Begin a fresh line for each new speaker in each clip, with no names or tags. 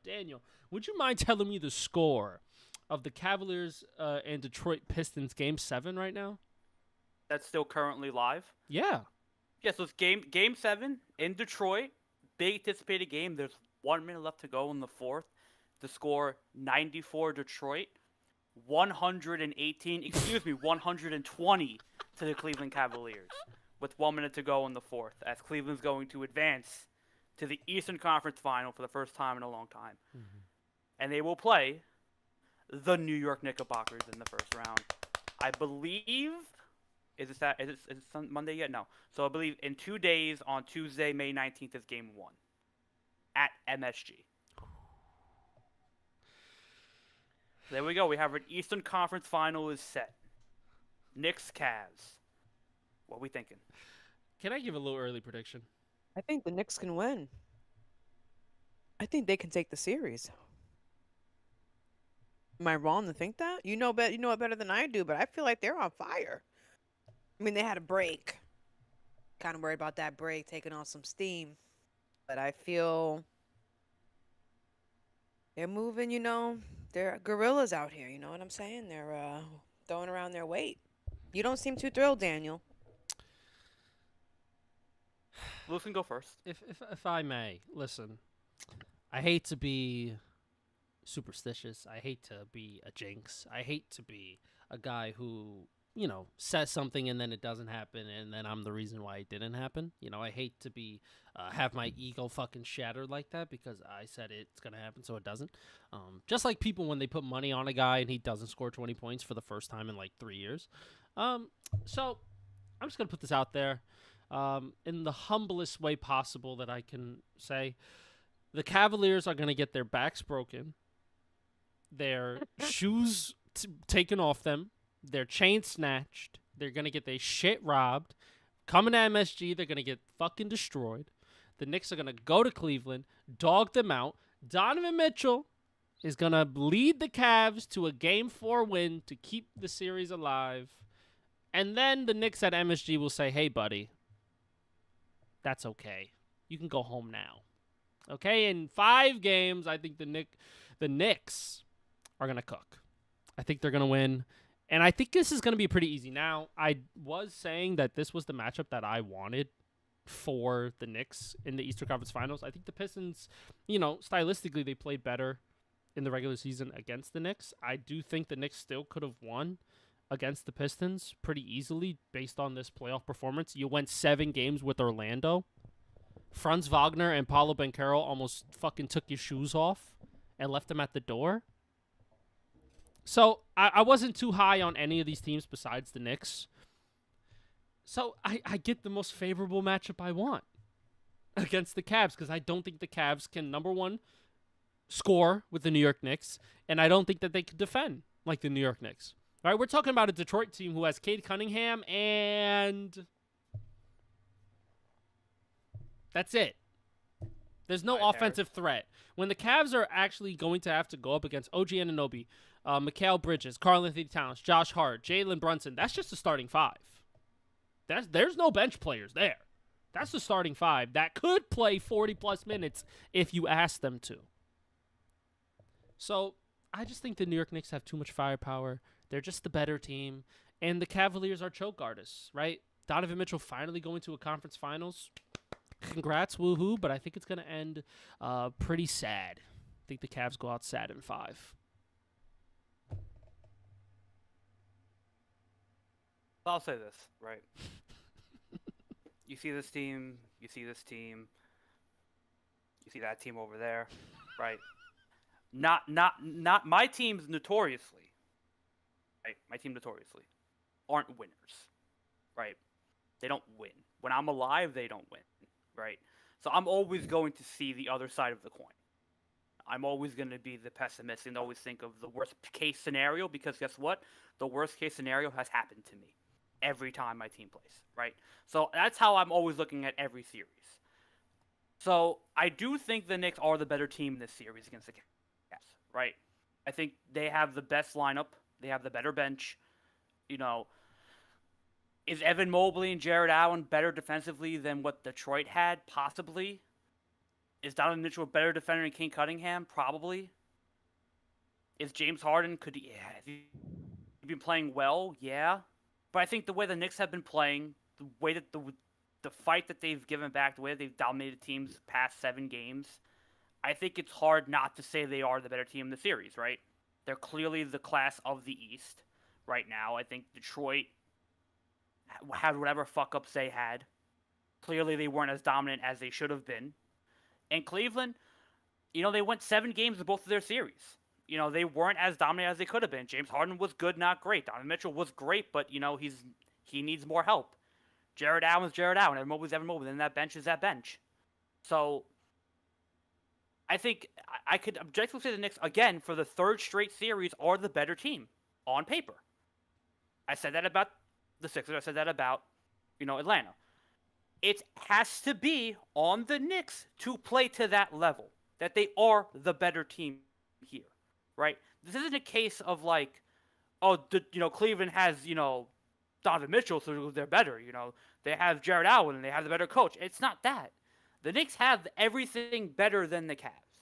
Daniel, would you mind telling me the score of the Cavaliers and Detroit Pistons Game 7 right now?
That's still currently live.
Yeah.
Yeah, so it's game 7 in Detroit. Big anticipated game. There's 1 minute left to go in the fourth. The score 94 Detroit, 118, 120 to the Cleveland Cavaliers with 1 minute to go in the fourth, as Cleveland's going to advance to the Eastern Conference Final for the first time in a long time.
Mm-hmm.
And they will play the New York Knickerbockers in the first round. I believe. Is it Monday yet? No. So I believe in 2 days, on Tuesday, May 19th, is Game 1 at MSG. There we go. We have an Eastern Conference Final is set. Knicks, Cavs. What are we thinking?
Can I give a little early prediction?
I think the Knicks can win. I think they can take the series. Am I wrong to think that? You know it better than I do, but I feel like they're on fire. I mean, they had a break. Kind of worried about that break taking on some steam. But I feel they're moving, they're gorillas out here, you know what I'm saying? They're throwing around their weight. You don't seem too thrilled, Daniel.
Lewis can go first.
If I may, listen, I hate to be superstitious. I hate to be a jinx. I hate to be a guy who, says something and then it doesn't happen and then I'm the reason why it didn't happen. I hate to be have my ego fucking shattered like that because I said it's going to happen so it doesn't. Just like people when they put money on a guy and he doesn't score 20 points for the first time in like 3 years. So I'm just going to put this out there in the humblest way possible that I can say. The Cavaliers are going to get their backs broken, their shoes taken off them, their chain snatched. They're going to get their shit robbed. Coming to MSG, they're going to get fucking destroyed. The Knicks are going to go to Cleveland, dog them out. Donovan Mitchell is going to lead the Cavs to a Game 4 win to keep the series alive. And then the Knicks at MSG will say, hey, buddy, that's okay. You can go home now. Okay, in 5 games, I think the Knicks are going to cook. I think they're going to win. And I think this is going to be pretty easy. Now, I was saying that this was the matchup that I wanted for the Knicks in the Eastern Conference Finals. I think the Pistons, stylistically, they played better in the regular season against the Knicks. I do think the Knicks still could have won against the Pistons pretty easily based on this playoff performance. You went 7 games with Orlando. Franz Wagner and Paulo Banchero almost fucking took your shoes off and left them at the door. So I wasn't too high on any of these teams besides the Knicks. So I get the most favorable matchup I want against the Cavs because I don't think the Cavs can, number one, score with the New York Knicks, and I don't think that they could defend like the New York Knicks. All right, we're talking about a Detroit team who has Cade Cunningham, and that's it. There's no offensive threat. When the Cavs are actually going to have to go up against OG Anunoby, Mikal Bridges, Karl-Anthony Towns, Josh Hart, Jalen Brunson, that's just the starting 5. There's no bench players there. That's the starting 5 that could play 40-plus minutes if you ask them to. So I just think the New York Knicks have too much firepower. They're just the better team. And the Cavaliers are choke artists, right? Donovan Mitchell finally going to a conference finals. Congrats, woohoo, but I think it's going to end pretty sad. I think the Cavs go out sad in 5.
I'll say this, right? You see this team, you see this team, you see that team over there, right? Not my teams notoriously, right? My team notoriously aren't winners, right? They don't win. When I'm alive, they don't win, right? So I'm always going to see the other side of the coin. I'm always going to be the pessimist and always think of the worst case scenario because guess what? The worst case scenario has happened to me every time my team plays, right? So that's how I'm always looking at every series. So I do think the Knicks are the better team in this series against the Cavs, right? I think they have the best lineup. They have the better bench. Is Evan Mobley and Jared Allen better defensively than what Detroit had? Possibly. Is Donovan Mitchell a better defender than King Cunningham? Probably. Is James Harden, has he been playing well? Yeah. But I think the way the Knicks have been playing, the way that the fight that they've given back, the way that they've dominated teams past 7 games, I think it's hard not to say they are the better team in the series, right? They're clearly the class of the East right now. I think Detroit had whatever fuck-ups they had. Clearly they weren't as dominant as they should have been. And Cleveland, they went 7 games in both of their series. They weren't as dominant as they could have been. James Harden was good, not great. Donovan Mitchell was great, but, he needs more help. Jared Allen's Jared Allen. Evan Mobley's Evan Mobley. And that bench is that bench. So, I think I could objectively say the Knicks, again, for the 3rd straight series, are the better team on paper. I said that about the Sixers. I said that about, Atlanta. It has to be on the Knicks to play to that level, that they are the better team here, right? This isn't a case of like, Cleveland has, Donovan Mitchell, so they're better, They have Jared Allen and they have the better coach. It's not that. The Knicks have everything better than the Cavs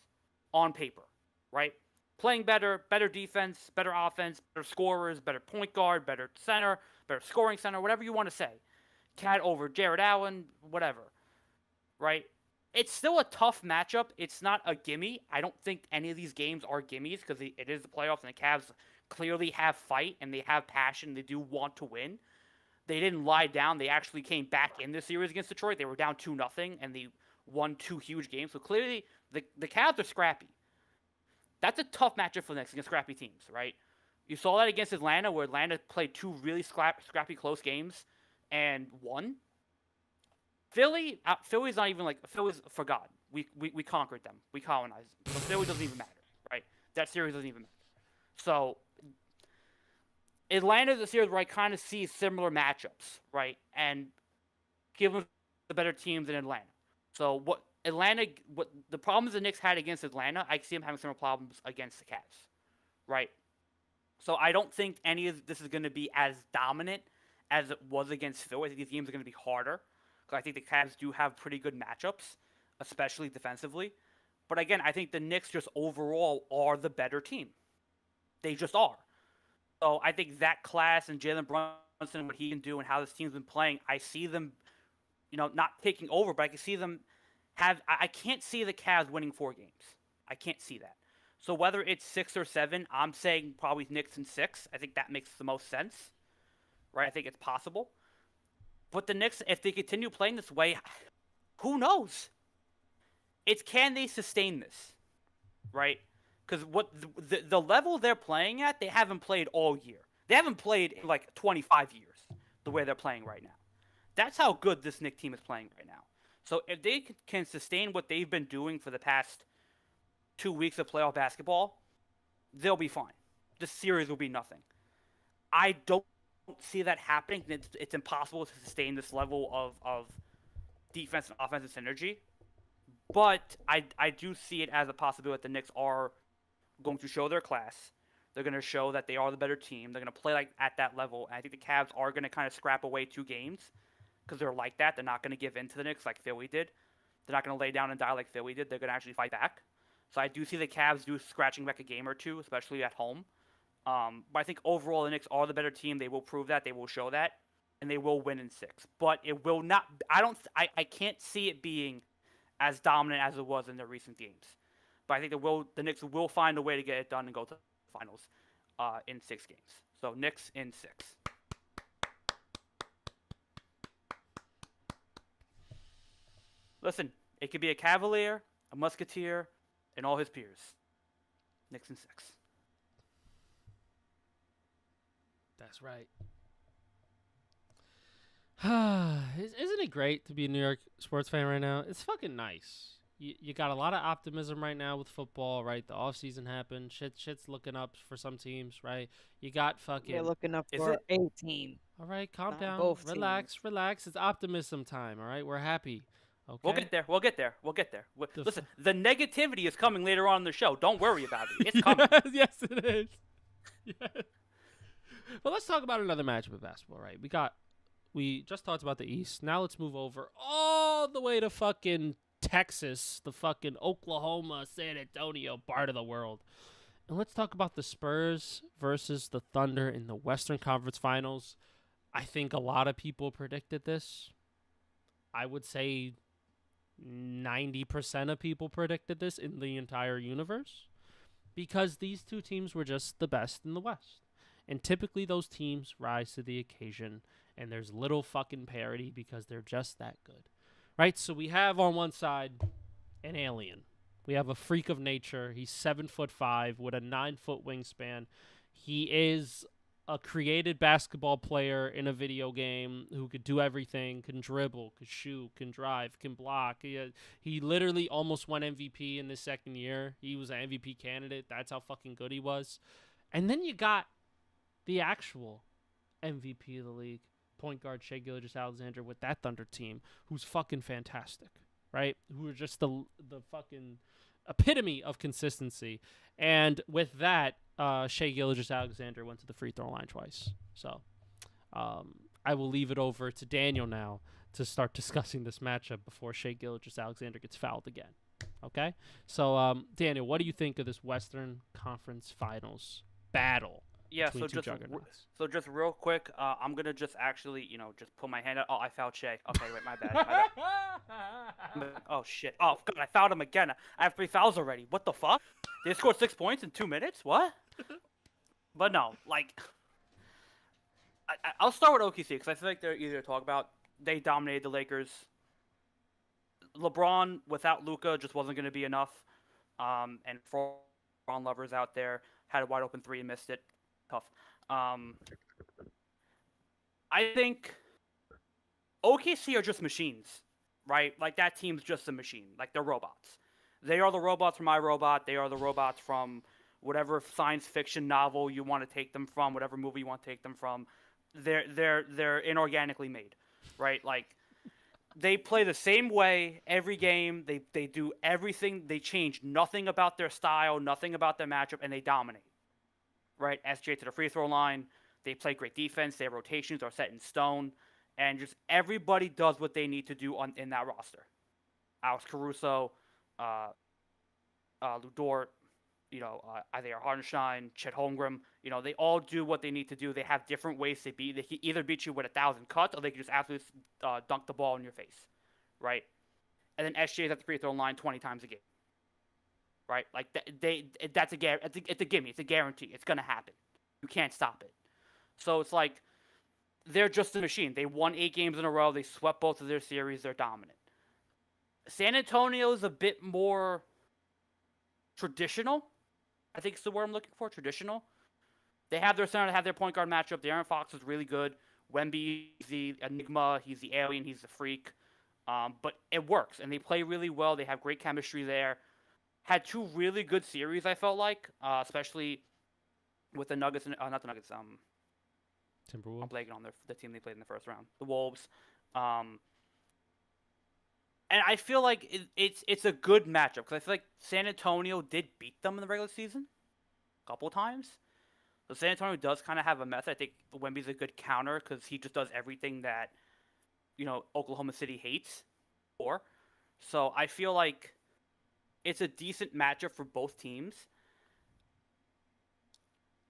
on paper, right? Playing better defense, better offense, better scorers, better point guard, better center, better scoring center, whatever you want to say. Cat over Jared Allen, whatever, right? It's still a tough matchup. It's not a gimme. I don't think any of these games are gimmies because it is the playoffs and the Cavs clearly have fight and they have passion. They do want to win. They didn't lie down. They actually came back in the series against Detroit. They were down 2-0 and they won 2 huge games. So clearly the Cavs are scrappy. That's a tough matchup for the Knicks against scrappy teams, right? You saw that against Atlanta where Atlanta played 2 really scrappy close games and won. Philly's not even like Philly's forgotten. We conquered them. We colonized them. So Philly doesn't even matter, right? That series doesn't even matter. So Atlanta's a series where I kind of see similar matchups, right? And Cleveland's the better teams than Atlanta. So what the problems the Knicks had against Atlanta, I see them having similar problems against the Cavs, right? So I don't think any of this is going to be as dominant as it was against Philly. I think these games are going to be harder because I think the Cavs do have pretty good matchups, especially defensively. But again, I think the Knicks just overall are the better team. They just are. So I think that class and Jalen Brunson, what he can do and how this team's been playing, I see them, not taking over, but I can see them I can't see the Cavs winning 4 games. I can't see that. So whether it's 6 or 7, I'm saying probably Knicks in 6. I think that makes the most sense, right? I think it's possible. But the Knicks, if they continue playing this way, who knows? It's can they sustain this, right? Because what the level they're playing at, they haven't played all year. They haven't played in like 25 years the way they're playing right now. That's how good this Knicks team is playing right now. So if they can sustain what they've been doing for the past 2 weeks of playoff basketball, they'll be fine. This series will be nothing. I don't see that happening. It's impossible to sustain this level of defense and offensive synergy. But I do see it as a possibility that the Knicks are going to show their class. They're going to show that they are the better team. They're going to play like at that level. And I think the Cavs are going to kind of scrap away 2 games because they're like that. They're not going to give in to the Knicks like Philly did. They're not going to lay down and die like Philly did. They're going to actually fight back. So I do see the Cavs scratching back a game or 2, especially at home. But I think overall the Knicks are the better team. They will prove that. They will show that. And they will win in 6. But it will not – I can't see it being as dominant as it was in the recent games. But I think the Knicks will find a way to get it done and go to the finals in 6 games. So Knicks in 6. Listen, it could be a Cavalier, a Musketeer, and all his peers. Knicks in 6.
That's right. Isn't it great to be a New York sports fan right now? It's fucking nice. You got a lot of optimism right now with football, right? The offseason happened. Shit's looking up for some teams, right? You got fucking...
They're looking up for a team.
All right, calm
Not
down.
both
Relax. It's optimism time, all right? We're happy. Okay?
We'll get there. Listen, the negativity is coming later on in the show. Don't worry about it. It's coming.
Yes, it is. Yes. Well, let's talk about another matchup of basketball, right? We just talked about the East. Now let's move over all the way to fucking Texas, the fucking Oklahoma, San Antonio part of the world. And let's talk about the Spurs versus the Thunder in the Western Conference Finals. I think a lot of people predicted this. I would say 90% of people predicted this in the entire universe because these two teams were just the best in the West. And typically those teams rise to the occasion, and there's little fucking parity because they're just that good. Right? So we have on one side an alien. We have a freak of nature. He's 7'5" with a 9-foot wingspan. He is a created basketball player in a video game who could do everything, can dribble, can shoot, can drive, can block. He literally almost won MVP in his second year. He was an MVP candidate. That's how fucking good he was. And then you got the actual MVP of the league, point guard Shai Gilgeous-Alexander with that Thunder team, who's fucking fantastic, right? Who are just the fucking epitome of consistency. And with that, Shai Gilgeous-Alexander went to the free throw line twice. So I will leave it over to Daniel now to start discussing this matchup before Shai Gilgeous-Alexander gets fouled again. Okay? So, Daniel, what do you think of this Western Conference Finals battle?
Yeah,
between
so
two juggernauts?
just real quick, I'm gonna just actually, just put my hand out. Oh, I fouled Shai. Okay, wait, my bad. My bad. Oh shit. Oh god, I fouled him again. I have 3 fouls already. What the fuck? They scored 6 points in 2 minutes? What? But no, like, I'll start with OKC because I feel like they're easier to talk about. They dominated the Lakers. LeBron without Luka just wasn't gonna be enough. And for LeBron lovers out there, had a wide open 3 and missed it. Tough. I think OKC are just machines, right? Like, that team's just a machine. Like, they're robots. They are the robots from iRobot. They are the robots from whatever science fiction novel you want to take them from, whatever movie you want to take them from. They're inorganically made, right? Like, they play the same way every game. They do everything. They change nothing about their style, nothing about their matchup, and they dominate. Right, SJ to the free throw line. They play great defense. Their rotations are set in stone, and just everybody does what they need to do in that roster. Alex Caruso, Lou Dort, Isaiah Hartenstein, Chet Holmgren. They all do what they need to do. They have different ways to beat. They can either beat you with 1,000 cuts, or they can just absolutely dunk the ball in your face, right? And then SJ is at the free throw line 20 times a game. Right, like it's a gimme. It's a guarantee. It's gonna happen. You can't stop it. So it's like they're just a machine. They won 8 games in a row. They swept both of their series. They're dominant. San Antonio is a bit more traditional. I think it's the word I'm looking for. Traditional. They have their center. They have their point guard matchup. De'Aaron Fox is really good. Wemby, he's the enigma. He's the alien. He's the freak. But it works, and they play really well. They have great chemistry there. Had 2 really good series, I felt like, especially with the Nuggets, not the Nuggets,
Timberwolves.
I'm blanking on the team they played in the first round, the Wolves. And I feel like it's a good matchup because I feel like San Antonio did beat them in the regular season a couple times. So San Antonio does kind of have a method. I think Wemby's a good counter because he just does everything that, Oklahoma City hates for. So I feel like it's a decent matchup for both teams.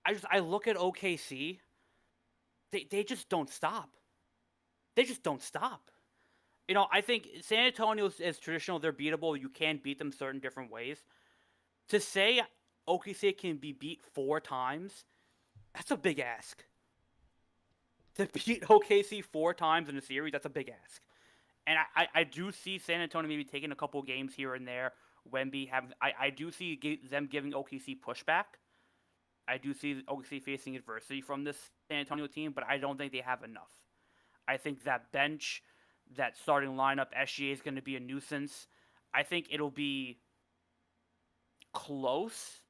I look at OKC. They just don't stop. They just don't stop. I think San Antonio is traditional. They're beatable. You can beat them certain different ways. To say OKC can be beat 4 times, that's a big ask. To beat OKC 4 times in a series, that's a big ask. And I do see San Antonio maybe taking a couple games here and there. Wemby I do see them giving OKC pushback. I do see OKC facing adversity from this San Antonio team, but I don't think they have enough. I think that bench, that starting lineup, SGA is going to be a nuisance. I think it'll be close,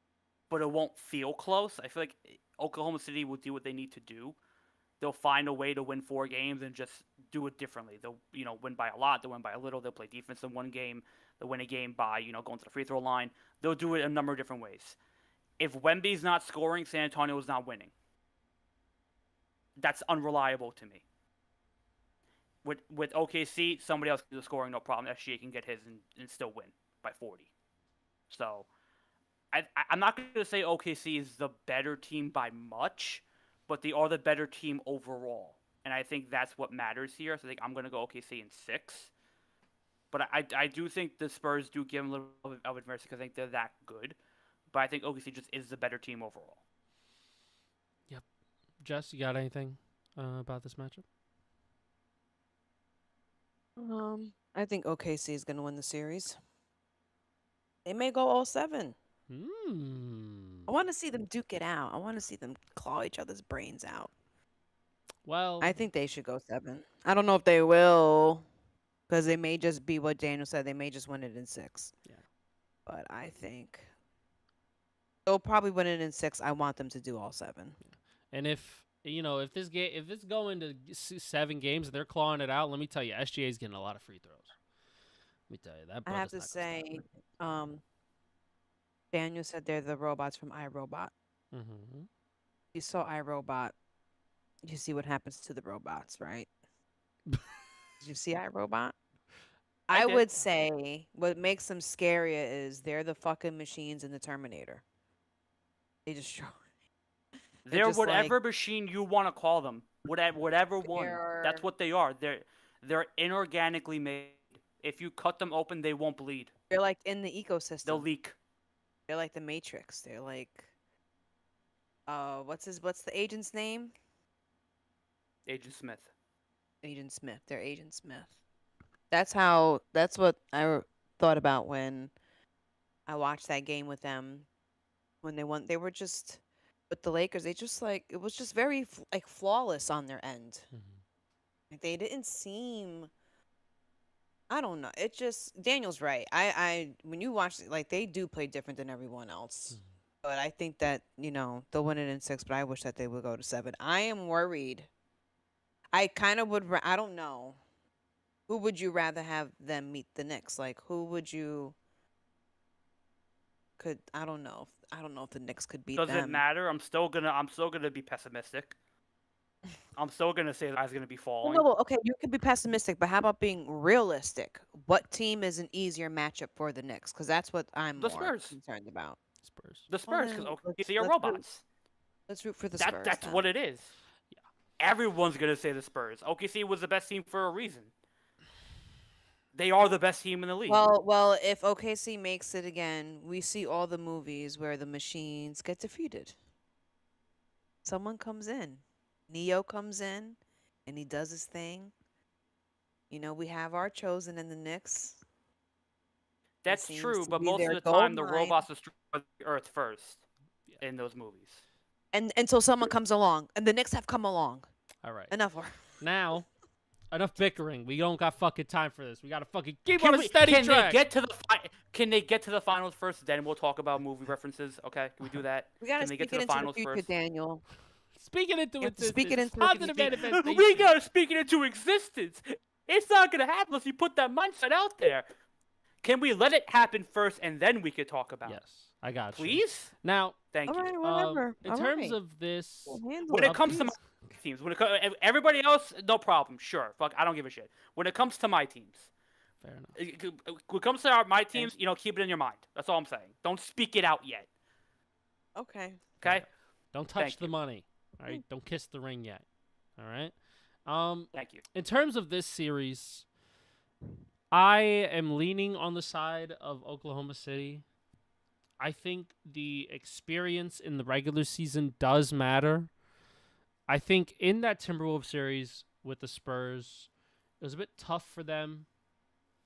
but it won't feel close. I feel like Oklahoma City will do what they need to do. They'll find a way to win 4 games and just do it differently. They'll, win by a lot. They'll win by a little. They'll play defense in one game. They'll win a game by, going to the free throw line. They'll do it a number of different ways. If Wemby's not scoring, San Antonio is not winning. That's unreliable to me. With OKC, somebody else can do the scoring, no problem. SGA can get his and still win by 40. So I'm not going to say OKC is the better team by much, but they are the better team overall. And I think that's what matters here. So I think I'm going to go OKC in 6. But I do think the Spurs do give them a little bit of adversity because I think they're that good. But I think OKC just is the better team overall.
Yep. Jess, you got anything about this matchup?
I think OKC is going to win the series. They may go all 7. I want to see them duke it out. I want to see them claw each other's brains out.
Well,
I think they should go 7. I don't know if they will, because they may just be what Daniel said. They may just win it in 6.
Yeah.
But I think they'll probably win it in 6. I want them to do all 7.
and if it's going to 7 games and they're clawing it out, let me tell you, SGA is getting a lot of free throws. Let me tell you that.
I have to say, Daniel said they're the robots from iRobot.
Mm-hmm.
You saw iRobot. You see what happens to the robots, right? Did you see iRobot? I
did.
would say what makes them scarier is they're the fucking machines in the Terminator. They destroy.
They're
just
whatever machine you want to call them. Whatever one. That's
They're-
what they are. They're inorganically made. If you cut them open, they won't bleed.
They're like in the ecosystem.
They'll leak.
They're like the Matrix. They're like, what's the agent's name?
Agent Smith.
Agent Smith. They're Agent Smith. That's what I thought about when I watched that game with them. When they won, they were just with the Lakers. They just it was just very flawless on their end.
Mm-hmm.
Like, they didn't seem. I don't know. It just Daniel's right. I when you watch it, they do play different than everyone else.
Mm-hmm.
But I think that they'll win it in 6. But I wish that they would go to 7. I am worried. I kind of would. I don't know. Who would you rather have them meet the Knicks? Who would you? I don't know. I don't know if the Knicks could beat
Does
them.
it matter? I'm still gonna be pessimistic. I'm still gonna say that I was gonna be
Well,
falling.
no, okay, you can be pessimistic, but how about being realistic? What team is an easier matchup for the Knicks? Because that's what I'm
The
more
Spurs.
concerned about.
Spurs.
The Spurs, because
then
OKC are
let's
robots.
Let's root for the Spurs.
That's
then.
what it is.
Yeah.
Everyone's gonna say the Spurs. OKC was the best team for a reason. They are the best team in the league.
Well, if OKC makes it again, we see all the movies where the machines get defeated. Someone comes in. Neo comes in, and he does his thing. We have our chosen in the Knicks.
That's
seems
true,
to
but
be
most of
their
the time, the
gold mine.
robots destroy the Earth first
Yeah.
in those movies.
And until someone comes along, and the Knicks have come along.
All right.
Enough.
Now, enough bickering. We don't got fucking time for this. We gotta fucking keep
Can
on a steady
can
track.
Can they get to the finals first? Then we'll talk about movie references. Okay, can we do that?
We gotta
Can they
speak
get to
it
the
into the
finals
future,
first?
Daniel.
Speaking into
You have to speak it
existence.
into
Positive
existence.
manifestation.
We gotta speak it into existence. It's not gonna happen unless you put that mindset out there. Can we let it happen first, and then we could talk about it?
Yes, I got you.
Please?
Now,
Thank
All
you.
right, whatever.
in
All
terms
right.
of this,
We'll handle
When
it.
it comes to my teams, everybody else, no problem. Sure, fuck, I don't give a shit. When it comes to my teams,
fair enough.
when it comes to my teams, keep it in your mind. That's all I'm saying. Don't speak it out yet.
Okay.
Okay?
Don't touch
Thank
the
you.
money. All right, don't kiss the ring yet. All right.
Thank you.
In terms of this series, I am leaning on the side of Oklahoma City. I think the experience in the regular season does matter. I think in that Timberwolves series with the Spurs, it was a bit tough for them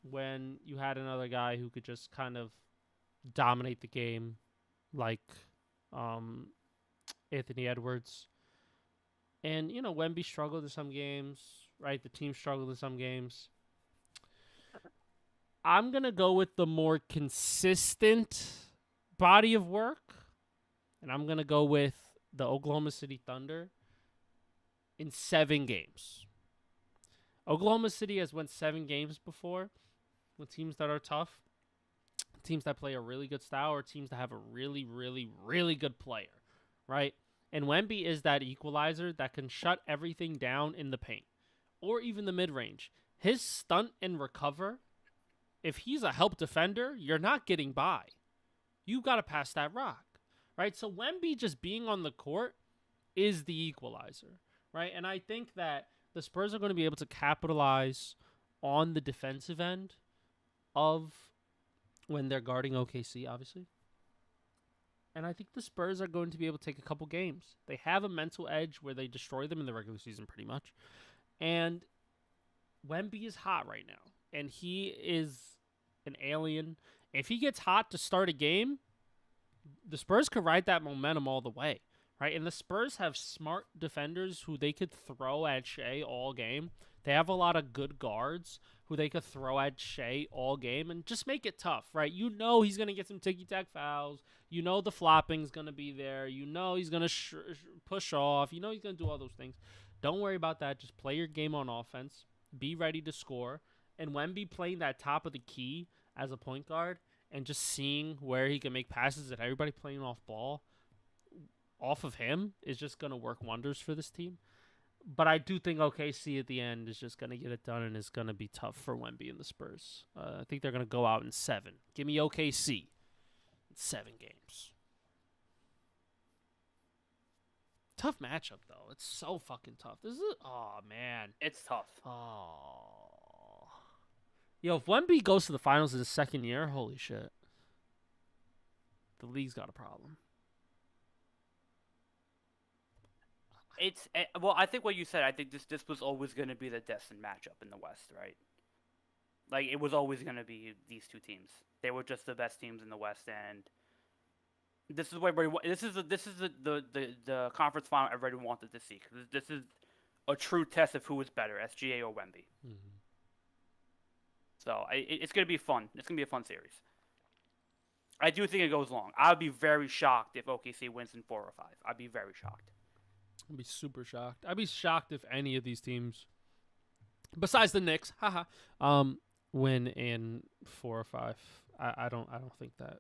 when you had another guy who could just kind of dominate the game like Anthony Edwards. And, Wemby struggled in some games, right? The team struggled in some games. I'm going to go with the more consistent body of work, and I'm going to go with the Oklahoma City Thunder in 7 games. Oklahoma City has won 7 games before with teams that are tough, teams that play a really good style, or teams that have a really, really, really good player, right? And Wemby is that equalizer that can shut everything down in the paint. or even the mid-range. His stunt and recover, if he's a help defender, you're not getting by. You got to pass that rock, right? So Wemby just being on the court is the equalizer, right? And I think that the Spurs are going to be able to capitalize on the defensive end of when they're guarding OKC, obviously. And I think the Spurs are going to be able to take a couple games. They have a mental edge where they destroy them in the regular season pretty much. And Wemby is hot right now. And he is an alien. If he gets hot to start a game, the Spurs could ride that momentum all the way, right? And the Spurs have smart defenders who they could throw at Shea all game. They have a lot of good guards who they could throw at Shea all game and just make it tough, right? You know he's going to get some ticky-tack fouls. You know the flopping's going to be there. You know he's going to push off. You know he's going to do all those things. Don't worry about that. Just play your game on offense. Be ready to score. And Wemby playing that top of the key as a point guard and just seeing where he can make passes and everybody playing off ball off of him is just going to work wonders for this team. But I do think OKC at the end is just going to get it done and is going to be tough for Wemby and the Spurs. I think they're going to go out in 7. Give me OKC in 7 games. Tough matchup, though. It's so fucking tough. Oh, man.
It's tough.
Oh. Yo, if Wemby goes to the finals in his second year, holy shit. The league's got a problem.
Well, I think what you said. I think this was always going to be the destined matchup in the West, right? Like it was always going to be these two teams. They were just the best teams in the West, and this is what everybody. This is the conference final everybody wanted to see. Cause this is a true test of who is better, SGA or Wemby.
Mm-hmm.
So it's going to be fun. It's going to be a fun series. I do think it goes long. I would be very shocked if OKC wins in 4 or 5. I'd be very shocked.
I'd be super shocked. I'd be shocked if any of these teams, besides the Knicks, win in 4 or 5. I don't think that